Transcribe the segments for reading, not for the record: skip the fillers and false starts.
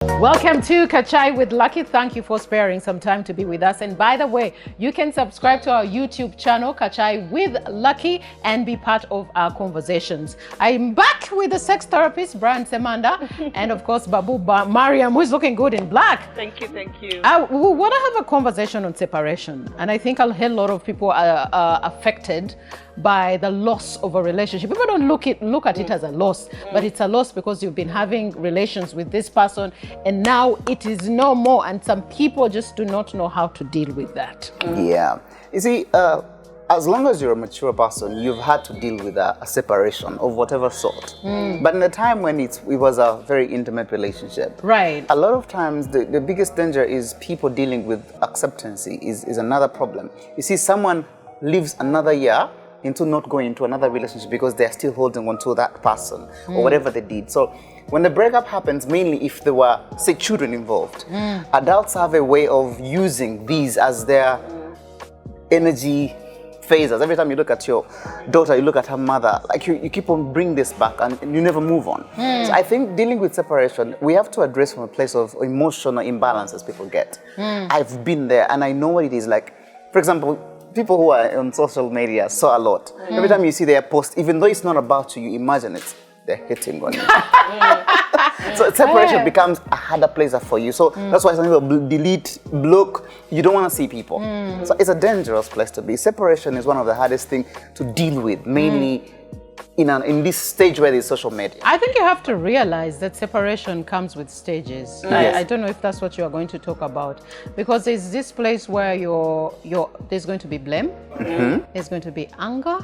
Welcome to Kachai with Lucky. Thank you for sparing some time to be with us. And by the way, you can subscribe to our YouTube channel, Kachai with Lucky, and be part of our conversations. I'm back with the sex therapist, Brian Semanda, and of course, Babu Mariam, who's looking good in black. Thank you, thank you. We want to have a conversation on separation. And I think a lot of people are affected by the loss of a relationship. People don't look at it as a loss, but it's a loss because you've been having relations with this person and now it is no more, and some people just do not know how to deal with that. Yeah. You see, as long as you're a mature person, you've had to deal with a separation of whatever sort. But in the time when it was a very intimate relationship, right, a lot of times the biggest danger is people dealing with acceptance is another problem. You see, someone lives another year into not going into another relationship because they're still holding on to that person or whatever they did. So when the breakup happens, mainly if there were, say, children involved, adults have a way of using these as their energy phasers. Every time you look at your daughter, you look at her mother, like you keep on bringing this back and you never move on. So I think dealing with separation, we have to address from a place of emotional imbalances people get. I've been there and I know what it is like. For example, people who are on social media saw a lot. Every time you see their post, even though it's not about you, you imagine it, they're hitting on you. So separation becomes a harder place for you. So that's why some people delete, block. You don't want to see people. So it's a dangerous place to be. Separation is one of the hardest things to deal with, mainly in this stage where there's social media. I think you have to realize that separation comes with stages. Yes. I don't know if that's what you are going to talk about, because there's this place where there's going to be blame, there's going to be anger,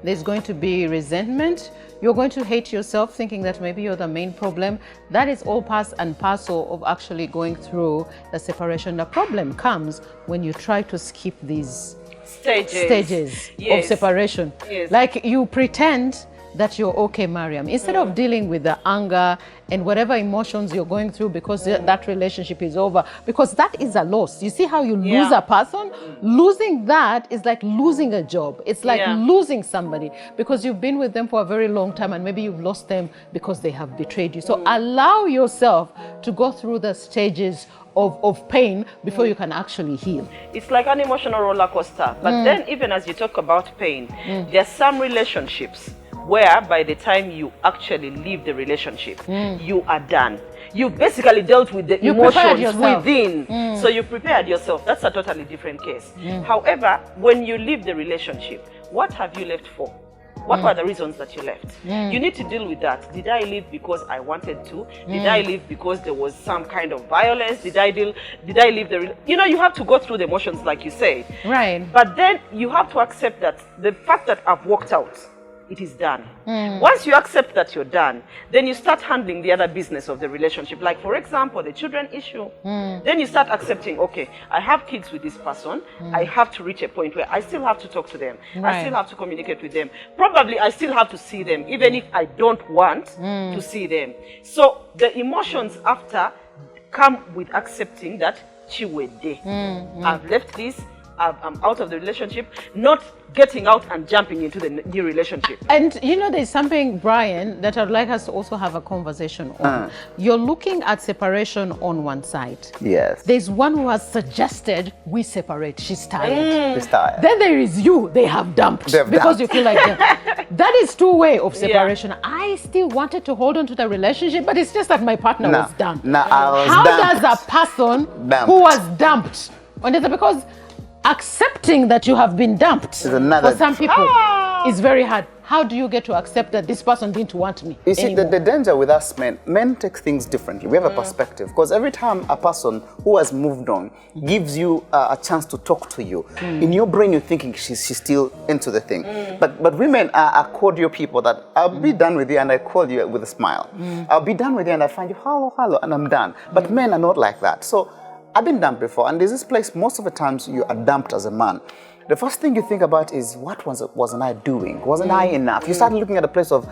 there's going to be resentment. You're going to hate yourself, thinking that maybe you're the main problem. That is all part and parcel of actually going through the separation. The problem comes when you try to skip these stages of separation. Yes. Like you pretend that you're okay, Mariam, instead of dealing with the anger and whatever emotions you're going through because that relationship is over, because that is a loss. You see how you lose a person? Losing that is like losing a job. It's like losing somebody because you've been with them for a very long time and maybe you've lost them because they have betrayed you. So allow yourself to go through the stages of pain before you can actually heal. It's like an emotional roller coaster. But then even as you talk about pain, there's some relationships where by the time you actually leave the relationship, you are done. You've basically dealt with the emotions within. So you prepared yourself. That's a totally different case. However, when you leave the relationship, what have you left for? What were the reasons that you left? You need to deal with that. Did I leave because I wanted to? Did I leave because there was some kind of violence? Did I leave you have to go through the emotions like you say. Right. But then you have to accept that the fact that I've walked out, it is done. Once you accept that you're done, then you start handling the other business of the relationship. Like, for example, the children issue. Then you start accepting, okay, I have kids with this person. I have to reach a point where I still have to talk to them. I still have to communicate with them. Probably I still have to see them, even if I don't want to see them. So the emotions after come with accepting that chiwede. I've left this. I'm out of the relationship, not getting out and jumping into the new relationship. And there's something, Brian, that I'd like us to also have a conversation on. You're looking at separation on one side. Yes. There's one who has suggested we separate. She's tired. She's tired. Then there is you. They have dumped because you feel like that is two-way of separation. I still wanted to hold on to the relationship, but it's just that my partner was done. How does a person who was dumped, because accepting that you have been dumped for some people is very hard. How do you get to accept that this person didn't want me You see, anymore? the danger with us men take things differently. We have a perspective, because every time a person who has moved on gives you a chance to talk to you, in your brain you're thinking she's still into the thing. But women are cordial people that I'll be done with you and I call you with a smile. I'll be done with you and I find you, hello, and I'm done. But men are not like that. So I've been dumped before, and there's this place, most of the times you are dumped as a man. The first thing you think about is, what wasn't I doing? Wasn't I enough? You start looking at a place of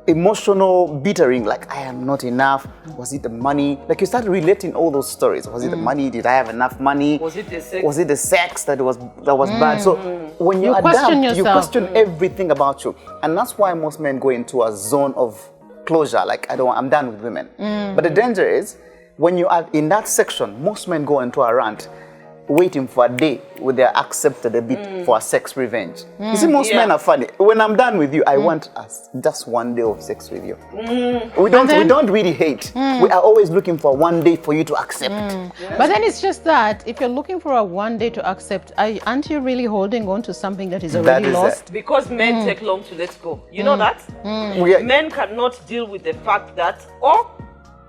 emotional bittering, like I am not enough. Was it the money? Like you start relating all those stories. Was it the money? Did I have enough money? Was it the sex? Was it the sex that was bad? So when you are question dumped, you yourself. question everything about you, and that's why most men go into a zone of closure. Like I'm done with women. But the danger is, when you are in that section, most men go into a rant, waiting for a day where they are accepted a bit for a sex revenge. You see, most men are funny. When I'm done with you, I want just one day of sex with you. We don't really hate. We are always looking for one day for you to accept. But then it's just that if you're looking for a one day to accept, aren't you really holding on to something that is already lost? Because men take long to let go. You know that? Men cannot deal with the fact that,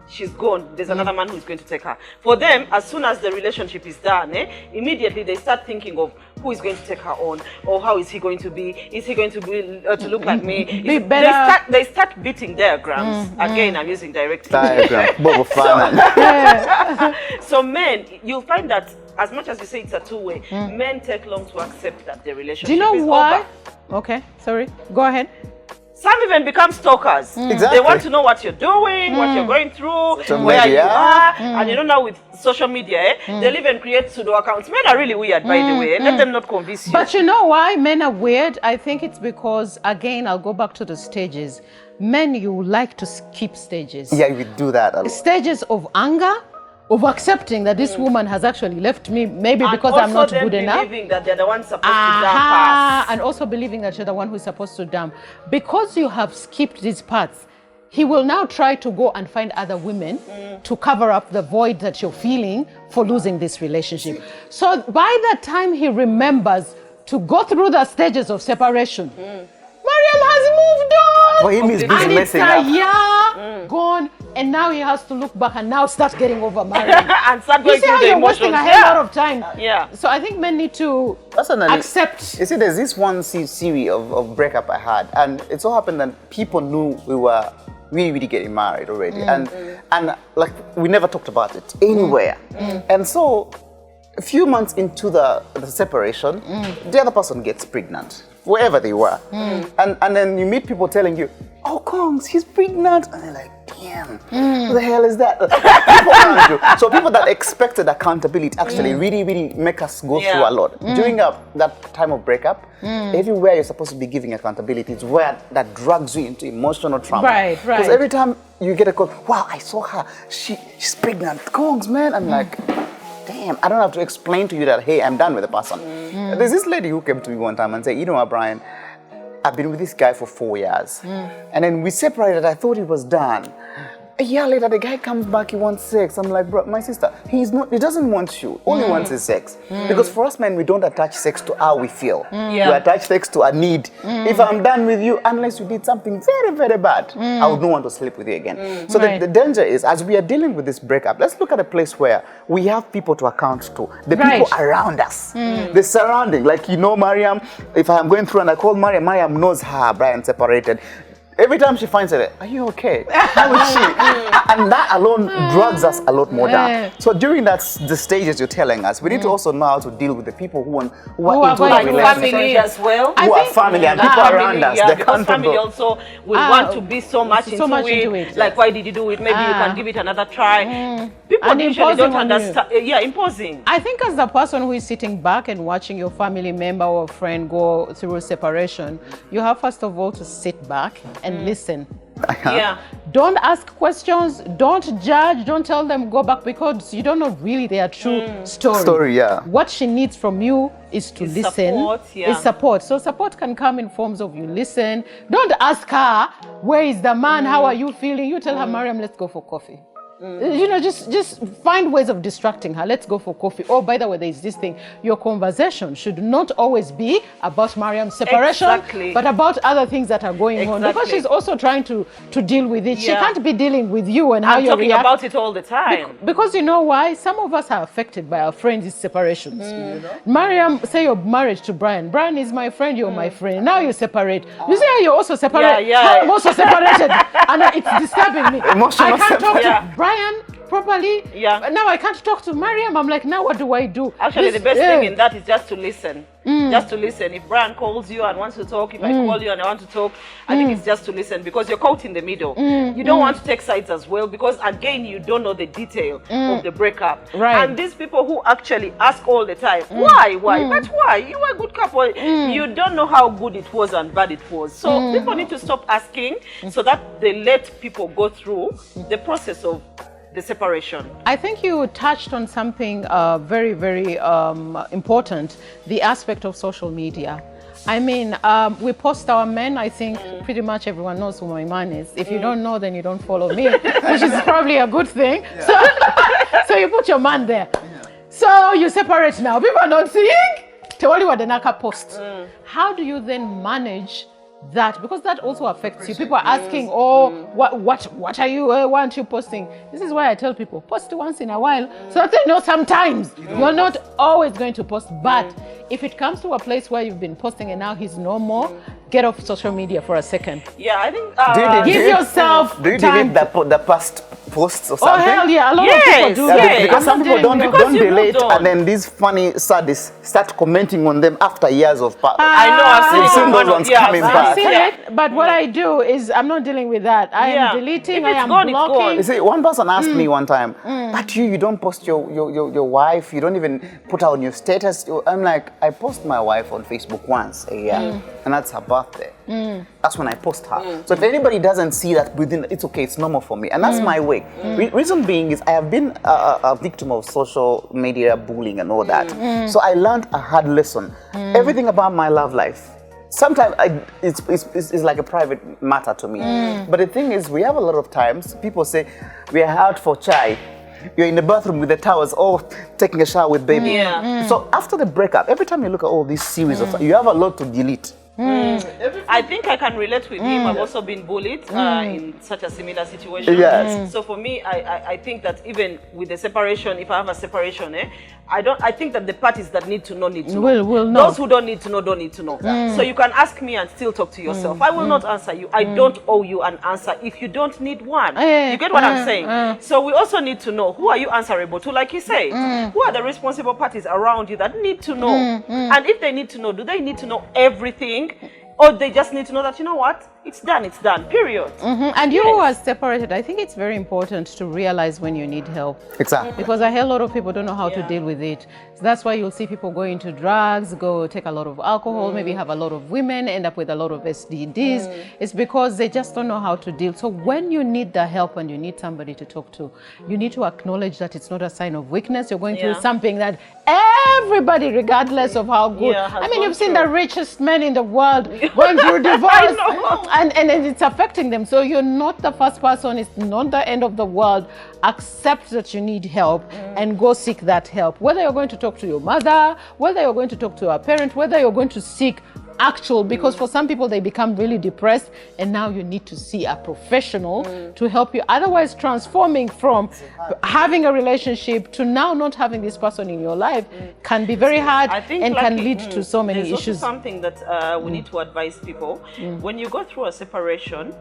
she's gone, there's another man who's going to take her. For them, as soon as the relationship is done, immediately they start thinking of who is going to take her on, or how is he going to be? Is he going to be to look like me? They start beating diagrams. Again, I'm using direct diagram. So men, you'll find that as much as you say it's a two-way, men take long to accept that the relationship is over. Do you know why? Okay, sorry, go ahead. Some even become stalkers. Exactly. They want to know what you're doing, what you're going through, where you are. And you know now with social media, they'll even create pseudo accounts. Men are really weird, by the way. Let them not convince you. But you know why men are weird? I think it's because, again, I'll go back to the stages. Men, you like to skip stages. Yeah, we do that a lot. Stages of anger, of accepting that this woman has actually left me, maybe because I'm not good enough. And believing that they're the one supposed to dump us. And also believing that you're the one who's supposed to dump. Because you have skipped these parts, he will now try to go and find other women to cover up the void that you're feeling for losing this relationship. So by the time he remembers to go through the stages of separation, Mariam has moved on. For him, he's busy messing up. And it's a year gone, and now he has to look back and now start getting over Mariam. And start going through the emotions. You're wasting a hell lot of time. Yeah. So I think men need to accept. You see, there's this one series of breakup I had, and it so happened that people knew we were really getting married already, and like we never talked about it anywhere. And so a few months into the separation, the other person gets pregnant, wherever they were. And then you meet people telling you, oh, Kongs, he's pregnant. And they're like, damn, who the hell is that? People around you. So people that expected accountability actually really make us go through a lot. During that time of breakup, everywhere you're supposed to be giving accountability is where that drags you into emotional trauma. Right. Because every time you get a call, wow, I saw her, she's pregnant. Kongs, man. I'm like, damn, I don't have to explain to you that, hey, I'm done with the person. There's this lady who came to me one time and said, you know what, Brian, I've been with this guy for 4 years. And then we separated, I thought he was done. A year later, the guy comes back, he wants sex. I'm like, bro, my sister, he doesn't want you. All he wants is sex. Because for us men, we don't attach sex to how we feel. We attach sex to a need. If I'm done with you, unless you did something very bad, I would not want to sleep with you again. So the danger is, as we are dealing with this breakup, let's look at a place where we have people to account to. The people around us. The surrounding. Like, you know, Mariam, if I'm going through and I call Mariam, Mariam knows her, Brian separated. Every time she finds it, are you okay? How is she? And that alone drags us a lot more down. So during the stages you're telling us, we need to also know how to deal with the people who are into the relationship. Family as well. Who are family and people around us. Yeah, because family also will want to be so much into it. Like, why did you do it? Maybe you can give it another try. People And usually don't imposing on understand. Yeah, imposing. I think as the person who is sitting back and watching your family member or friend go through separation, you have first of all to sit back and listen. Yeah. Don't ask questions, don't judge, don't tell them go back, because you don't know really their true story. What she needs from you is to listen. Is support. So support can come in forms of you listen. Don't ask her, where is the man? How are you feeling? You tell her, Mariam, let's go for coffee. You know, just find ways of distracting her. Let's go for coffee. Oh, by the way, there's this thing. Your conversation should not always be about Mariam's separation, but about other things that are going on. Because she's also trying to deal with it. She can't be dealing with you and how you're talking about it all the time. Because you know why? Some of us are affected by our friends' separations. Mariam, say you're married to Brian. Brian is my friend, you're my friend. Now you separate. You say you're also separated. I'm also separated. And it's disturbing me. I can't talk to Brian properly. Now I can't talk to Mariam. I'm like, now what do I do? Actually, the best thing in that is just to listen. Just to listen. If Brian calls you and wants to talk, if I call you and I want to talk, I think it's just to listen, because you're caught in the middle. You don't want to take sides as well, because again, you don't know the detail of the breakup. And these people who actually ask all the time, why? But why? You were a good couple. You don't know how good it was and bad it was. So people need to stop asking so that they let people go through the process of the separation? I think you touched on something very, very important, the aspect of social media. I mean, we post our men. I think pretty much everyone knows who my man is. If you don't know, then you don't follow me, which is probably a good thing. Yeah. So you put your man there. Yeah. So you separate now. People are not seeing. Tell you what the Naka post. How do you then manage that? Because that also affects you. People are asking, what are you, why aren't you posting? This is why I tell people, post once in a while, so that they know sometimes you're not always going to post. But if it comes to a place where you've been posting and now he's no more, get off social media for a second. Yeah, I think give yourself do you time. delete the past posts or something? Oh hell yeah, a lot of people do that. Because some people don't delete, don't. and then these funny saddies start commenting on them after years of I know, I've seen those ones coming back. But what I do is I'm not dealing with that. I am deleting, I am blocking. You see, one person asked me one time, but you don't post your wife, you don't even put her on your status. I'm like, I post my wife on Facebook once a year, and that's her birthday. That's when I post her. So if anybody doesn't see that within, it's okay, it's normal for me. And that's my way. Reason being is I have been a victim of social media bullying and all that. So I learned a hard lesson. Everything about my love life, sometimes it's like a private matter to me. But the thing is, we have a lot of times, people say, we are out for chai. You're in the bathroom with the towels, taking a shower with baby. So after the breakup, every time you look at all these series of stuff, you have a lot to delete. I think I can relate with him. I've also been bullied in such a similar situation. So for me, I think that even with the separation, if I have a separation, I think that the parties that need to know need to know. Will know. Those who don't need to know don't need to know. So you can ask me and still talk to yourself. I will not answer you. I don't owe you an answer if you don't need one. You get what I'm saying? So we also need to know, who are you answerable to, like you say? Who are the responsible parties around you that need to know? And if they need to know, do they need to know everything? Or they just need to know that, you know what, it's done, period. And you who are separated, I think it's very important to realize when you need help. Exactly. Because I hear a lot of people don't know how to deal with it. So that's why you'll see people go into drugs, go take a lot of alcohol, maybe have a lot of women, end up with a lot of STDs. It's because they just don't know how to deal. So when you need the help and you need somebody to talk to, you need to acknowledge that it's not a sign of weakness. You're going through something that everybody, regardless of how good, I mean, you've seen the richest men in the world going through divorce, and it's affecting them. So you're not the first person, it's not the end of the world. Accept that you need help and go seek that help. Whether you're going to talk to your mother, whether you're going to talk to a parent, whether you're going to seek actual, because for some people they become really depressed and now you need to see a professional to help you. Otherwise, transforming from having a relationship to now not having this person in your life can be very hard and can lead to so many issues. There's also something that we need to advise people. When you go through a separation,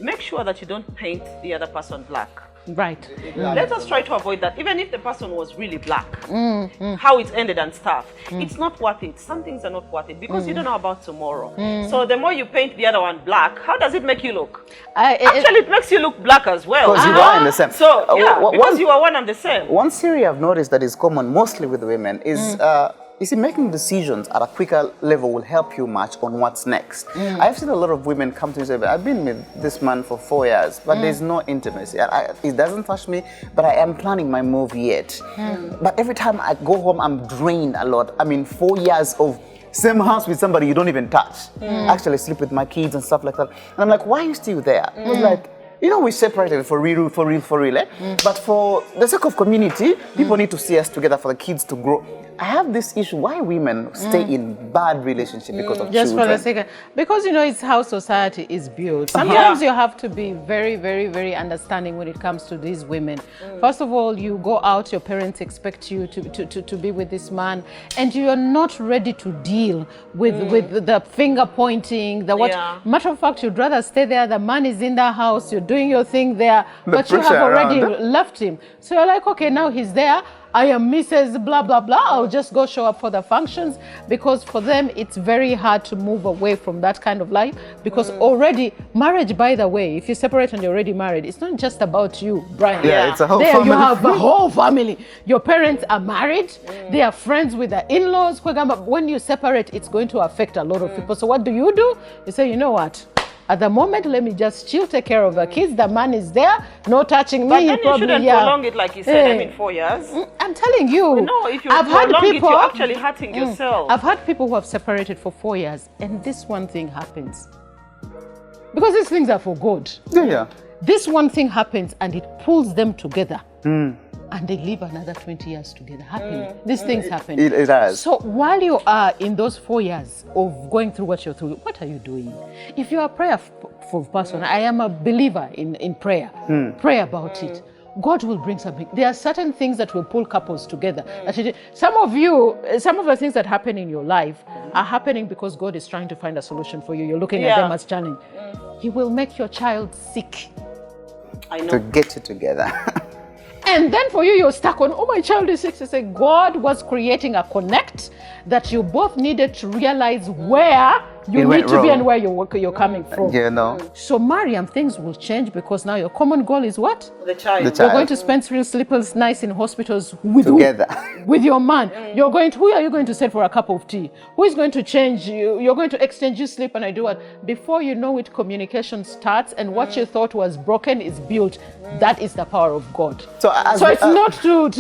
make sure that you don't paint the other person black. Right. Let us try to avoid that. Even if the person was really black, how it ended and stuff, it's not worth it. Some things are not worth it because you don't know about tomorrow. So the more you paint the other one black, how does it make you look? Actually, it makes you look black as well. Because you are the same. So, because you are one and the same. One theory I've noticed that is common mostly with women is you see, making decisions at a quicker level will help you much on what's next. I've seen a lot of women come to me and say, I've been with this man for 4 years, but there's no intimacy. It doesn't touch me, but I am planning my move yet. But every time I go home, I'm drained a lot. I mean, 4 years of same house with somebody you don't even touch. Actually sleep with my kids and stuff like that. And I'm like, why are you still there? It was like, you know, we separated for real, But for the sake of community, people need to see us together for the kids to grow. I have this issue, why women stay in bad relationships because of just children. For the second, because you know it's how society is built. Sometimes you have to be very, very, very understanding when it comes to these women. First of all, you go out, your parents expect you to be with this man, and you are not ready to deal with the finger pointing, the what. Matter of fact, you'd rather stay there. The man is in the house, you're doing your thing there, but you have already left him. So you're like, okay, now he's there. I am Mrs. blah, blah, blah. I'll just go show up for the functions, because for them, it's very hard to move away from that kind of life, because already marriage, by the way, if you separate and you're already married, it's not just about you, Brian. It's a whole family. You have a whole family. Your parents are married. They are friends with the in-laws. When you separate, it's going to affect a lot of people. So what do? You say, you know what? At the moment, let me just chill, take care of the kids. The man is there, no touching me. But then you shouldn't prolong it like you said, I mean 4 years. I'm telling you. No, if you prolong it, you're actually hurting yourself. I've had people who have separated for 4 years, and this one thing happens. Because these things are for God. Yeah. This one thing happens, and it pulls them together. And they live another 20 years together happily. These things happen. It does. So while you are in those 4 years of going through what you're through, what are you doing? If you're a prayerful person, I am a believer in prayer. Pray about it. God will bring something. There are certain things that will pull couples together. Some of the things that happen in your life are happening because God is trying to find a solution for you. You're looking at them as challenge. He will make your child sick. I know. To get you together. And then for you, you're stuck on, oh, my child is sick. You say, God was creating a connect that you both needed to realize where you need to be and where you're coming from. You know. So, Mariam, things will change because now your common goal is what? The child. You're going to spend 3 sleepless nights in hospitals with together. Who? With your man. Who are you going to send for a cup of tea? Who is going to change you? You're going to exchange you sleep and I do what? Before you know it, communication starts and what you thought was broken is built. That is the power of God. So it's not to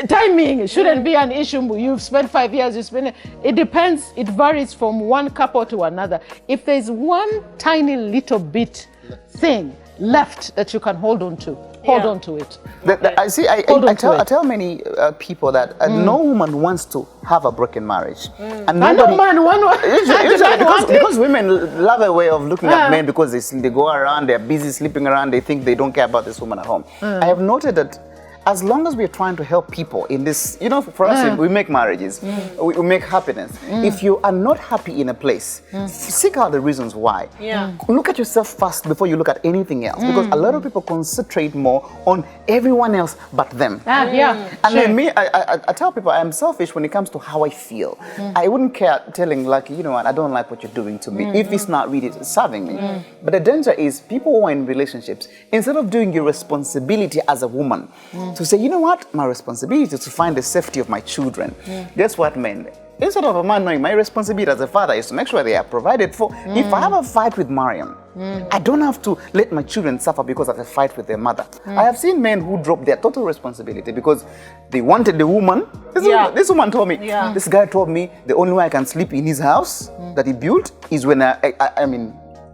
timing. It shouldn't be an issue. You've spent 5 years, it depends. It varies from one couple to another. If there's one tiny little bit thing left that you can hold on to, hold on to it. I tell many people that no woman wants to have a broken marriage. And nobody, because women love a way of looking at men because they go around, they're busy sleeping around, they think they don't care about this woman at home. I have noted that as long as we're trying to help people in this, for us, we make marriages, we make happiness. If you are not happy in a place, seek out the reasons why. Look at yourself first before you look at anything else, because a lot of people concentrate more on everyone else but them. Then me, I tell people I'm selfish when it comes to how I feel. I wouldn't care telling, like, I don't like what you're doing to me if it's not really serving me. But the danger is people who are in relationships, instead of doing your responsibility as a woman, to say, my responsibility is to find the safety of my children. Guess what, men? Instead of a man knowing my responsibility as a father is to make sure they are provided for. If I have a fight with Mariam, I don't have to let my children suffer because of a fight with their mother. I have seen men who drop their total responsibility because they wanted the woman. This woman told me, this guy told me the only way I can sleep in his house that he built is when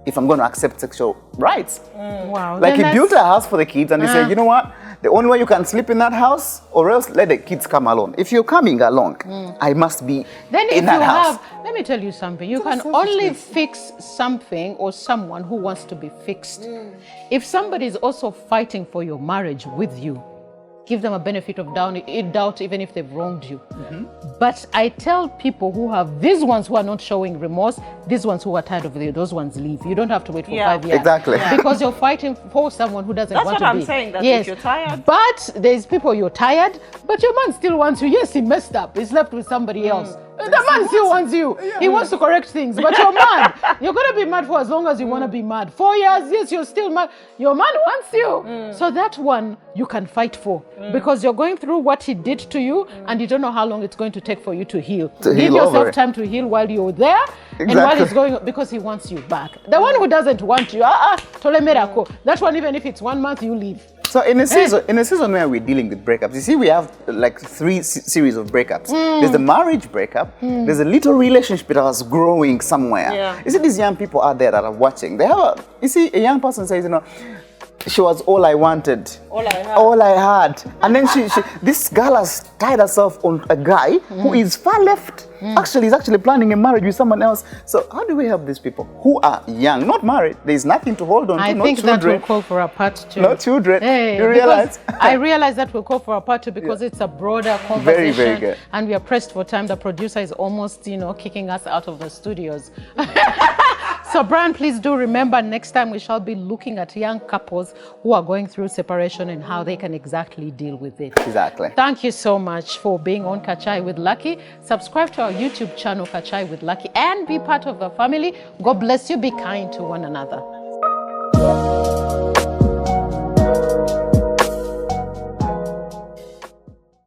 if I'm going to accept sexual rights. Wow. Like he built a house for the kids and he said, you know what? The only way you can sleep in that house, or else let the kids come alone. If you're coming along, I must be in that house. Let me tell you something. You can only fix something or someone who wants to be fixed. If somebody is also fighting for your marriage with you, give them a benefit of doubt even if they've wronged you. But I tell people who have, these ones who are not showing remorse, these ones who are tired of it, those ones leave. You don't have to wait for 5 years. Exactly. Because you're fighting for someone who doesn't want to be. That's what I'm saying, that if you're tired. But there's people you're tired, but your man still wants you. Yes, he messed up. He's left with somebody else. The man still wants you. He wants to correct things, but you're mad. You're going to be mad for as long as you want to be mad. 4 years, yes, you're still mad. Your man wants you. So that one you can fight for because you're going through what he did to you and you don't know how long it's going to take for you to heal. Give yourself time to heal while you're there and while it's going, because he wants you back. The one who doesn't want you, tolemerako. That one, even if it's 1 month, you leave. So in a season where we're dealing with breakups, you see, we have like 3 series of breakups. There's the marriage breakup. There's a little relationship that was growing somewhere. You see, these young people out there that are watching, they have a young person says, she was all I wanted, all I had. And then this girl has tied herself on a guy who is far left. Actually, he's actually planning a marriage with someone else. So how do we help these people who are young, not married? There's nothing to hold on to, no children. I think that will call for a part 2. No children, you realize? I realize that will call for a part 2 because it's a broader conversation. Very, very good. And we are pressed for time. The producer is almost, kicking us out of the studios. So, Brian, please do remember next time we shall be looking at young couples who are going through separation and how they can exactly deal with it. Exactly. Thank you so much for being on Kachai with Lucky. Subscribe to our YouTube channel, Kachai with Lucky, and be part of the family. God bless you. Be kind to one another.